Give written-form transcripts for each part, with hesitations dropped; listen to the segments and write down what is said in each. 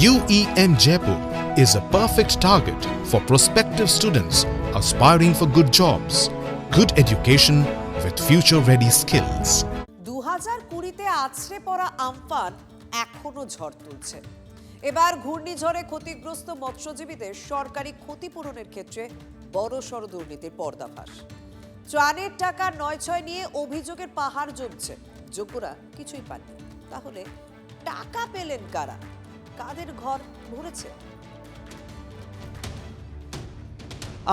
UEM Jaipur is a perfect target for prospective students aspiring for good jobs, good education with future-ready skills. 2020-তে আছড়ে পড়া Amphan এখনো ঝড় তুলছে। এবার ঘূর্ণিঝড়ে ক্ষতিগ্রস্ত মৎস্যজীবীদের সরকারি ক্ষতিপূরণের ক্ষেত্রে বড়সড় দুর্নীতির পর্দাফাশ। ত্রাণের টাকা নয়-ছয় নিয়ে অভিযোগের পাহাড় জমছে, যোগ্যরা কিছুই পাননি। তাহলে টাকা পেলেন কারা? কাদের ঘর ভরেছে?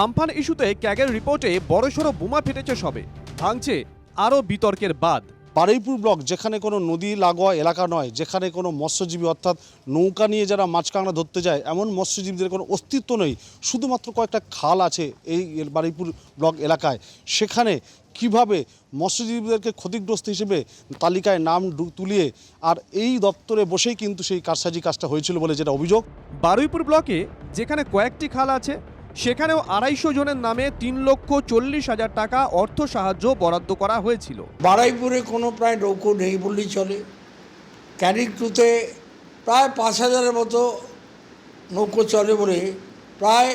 আমফান ইস্যুতে ক্যাগের রিপোর্টে বড়সড় বোমা ফেটেছে সবে, ভাঙছে আরও বিতর্কের বাঁধ। বারুইপুর ব্লক যেখানে কোনো নদী লাগোয়া এলাকা নয়, যেখানে কোনো মৎস্যজীবী অর্থাৎ নৌকা নিয়ে যারা মাছ কাঁকড়া ধরতে যায় এমন মৎস্যজীবীদের কোনো অস্তিত্ব নেই, শুধুমাত্র কয়েকটা খাল আছে এই বারুইপুর ব্লক এলাকায়। সেখানে কিভাবে মৎস্যজীবীদেরকে ক্ষতিগ্রস্ত হিসেবে তালিকায় নাম তুলিয়ে আর এই দপ্তরে বসেই কিন্তু সেই কারসাজি কাজটা হয়েছিল বলে যেটা অভিযোগ। বারুইপুর ব্লকে যেখানে কয়েকটি খাল আছে সেখানেও 250 জনের নামে 3,40,000 টাকা অর্থ সাহায্য বরাদ্দ করা হয়েছিল। বারুইপুরে কোনো প্রায় নৌকো নেই বললেই চলে। ক্যানিং টুতে প্রায় 5,000-এর মতো নৌকো চলে বলে প্রায়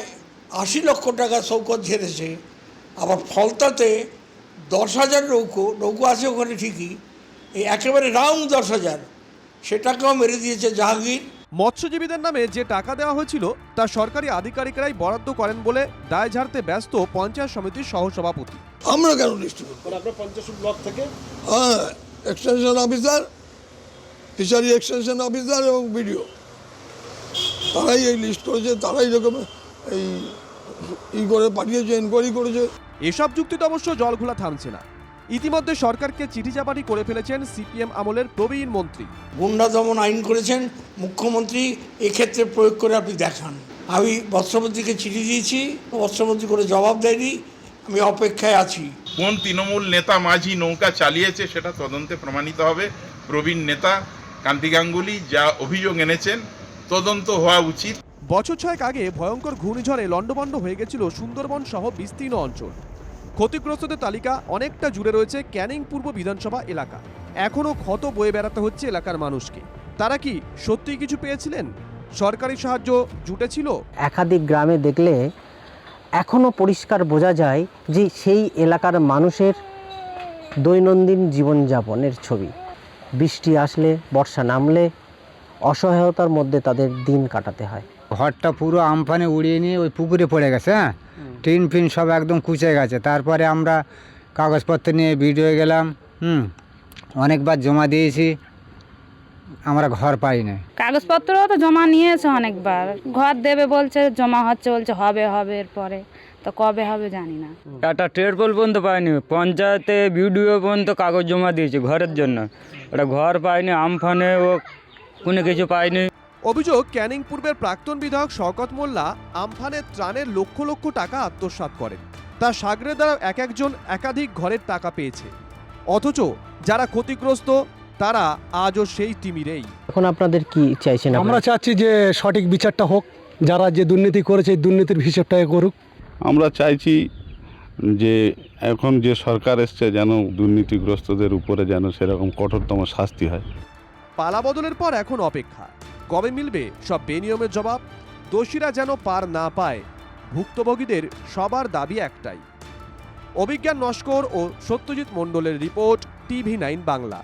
80 লক্ষ টাকা সৌকত ঝেড়েছে। আবার ফলতাতে 10,000 নৌকো আছে ওখানে ঠিকই, এই একেবারে রাউন্ড 10,000 সেটাকেও মেরে দিয়েছে জাহাঙ্গীর। মৎস্যজীবীদের নামে যে টাকা দেওয়া হয়েছিল তা সরকারি আধিকারিকরাই বরাদ্দ করেন বলে দায় ঝাড়তে ব্যস্ত পঞ্চায়েত সমিতির সহসভাপতি। আমরা কেন লিস্ট করব? আপনার পঞ্চায়েত ব্লক থেকে extension officer, fishery extension officer এবং বিডিও তারাই এই লিস্ট করেছে, তারাই এরকম এই করে পাঠিয়েছে, এনকোয়ারি করেছে। এসব যুক্তিতে অবশ্য জল ঘোলা থামছে না। ইতিমধ্যে সরকারকে চিঠি চাপাটি করে ফেলেছেন সিপিএম আমলের প্রবীণ মন্ত্রী। গুন্ডা দমন আইন করেছেন মুখ্যমন্ত্রী, এক্ষেত্রে প্রয়োগ করে আপনি দেখান। আমি বস্ত্রমন্ত্রীকে চিঠি দিয়েছি, বস্ত্রমন্ত্রী করে জবাব দেয়নি, আমি অপেক্ষায় আছি। কোন তৃণমূল নেতা মাঝি নৌকা চালিয়েছে সেটা তদন্তে প্রমাণিত হবে। প্রবীণ নেতা কান্তি গাঙ্গুলি যা অভিযোগ এনেছেন তদন্ত হওয়া উচিত। বছর 6 আগে ভয়ঙ্কর ঘূর্ণিঝড়ে লণ্ডভণ্ড হয়ে গেছিল সুন্দরবন সহ বিস্তীর্ণ অঞ্চল। ক্ষতিগ্রস্তদের তালিকা অনেকটা জুড়ে রয়েছে ক্যানিং পূর্ব বিধানসভা এলাকা। এখনও ক্ষত বয়ে বেড়াতে হচ্ছে এলাকার মানুষকে। তারা কি সত্যিই কিছু পেয়েছিলেন? সরকারি সাহায্য জুটেছিল? একাধিক গ্রামে দেখলে এখনও পরিষ্কার বোঝা যায় যে সেই এলাকার মানুষের দৈনন্দিন জীবনযাপনের ছবি। বৃষ্টি আসলে, বর্ষা নামলে অসহায়তার মধ্যে তাদের দিন কাটাতে হয়। ঘরটা পুরো আমফানে উড়িয়ে নিয়ে ওই পুকুরে পড়ে গেছে। টিন ফিন সব একদম কুচে গেছে। তারপরে আমরা কাগজপত্র নিয়ে ভিডিও গেলাম, অনেকবার জমা দিয়েছি, আমরা ঘর পাই না। কাগজপত্রও তো জমা নিয়েছে অনেকবার, ঘর দেবে বলছে, জমা হচ্ছে বলছে হবে এরপরে, তো কবে হবে জানি না। একটা টেরপোল পর্যন্ত পাইনি, পঞ্চায়েতে ভিডিও পর্যন্ত কাগজ জমা দিয়েছে ঘরের জন্য, ওটা ঘর পায়নি, আমফানে ও কোনো কিছু পায়নি। অভিযোগ, ক্যানিং পূর্বের প্রাক্তন বিধায়ক শওকত মোল্লা আমফানের ত্রাণের লক্ষ লক্ষ টাকা আত্মসাৎ করেন। তার সাগরের দ্বারা একজন একাধিক ঘরের টাকা পেয়েছে, অথচ যারা ক্ষতিগ্রস্ত তারা আজও সেই তিমিরেই। এখন আপনাদের কি চাইছেন? আমরা চাচ্ছি যে সঠিক বিচারটা হোক, যারা যে দুর্নীতি করেছে এই দুর্নীতির হিসেবটা করুক। আমরা চাইছি যে এখন যে সরকার এসছে যেন দুর্নীতিগ্রস্তদের উপরে যেন সেরকম কঠোরতম শাস্তি হয়। পালা বদলের পর এখন অপেক্ষা, কবে মিলবে সব বেনিয়মের জবাব? দোষীরা যেন পার না পায়, ভুক্তভোগীদের সবার দাবি একটাই। অভিজ্ঞান নস্কর ও সত্যজিৎ মণ্ডলের রিপোর্ট, TV9 বাংলা।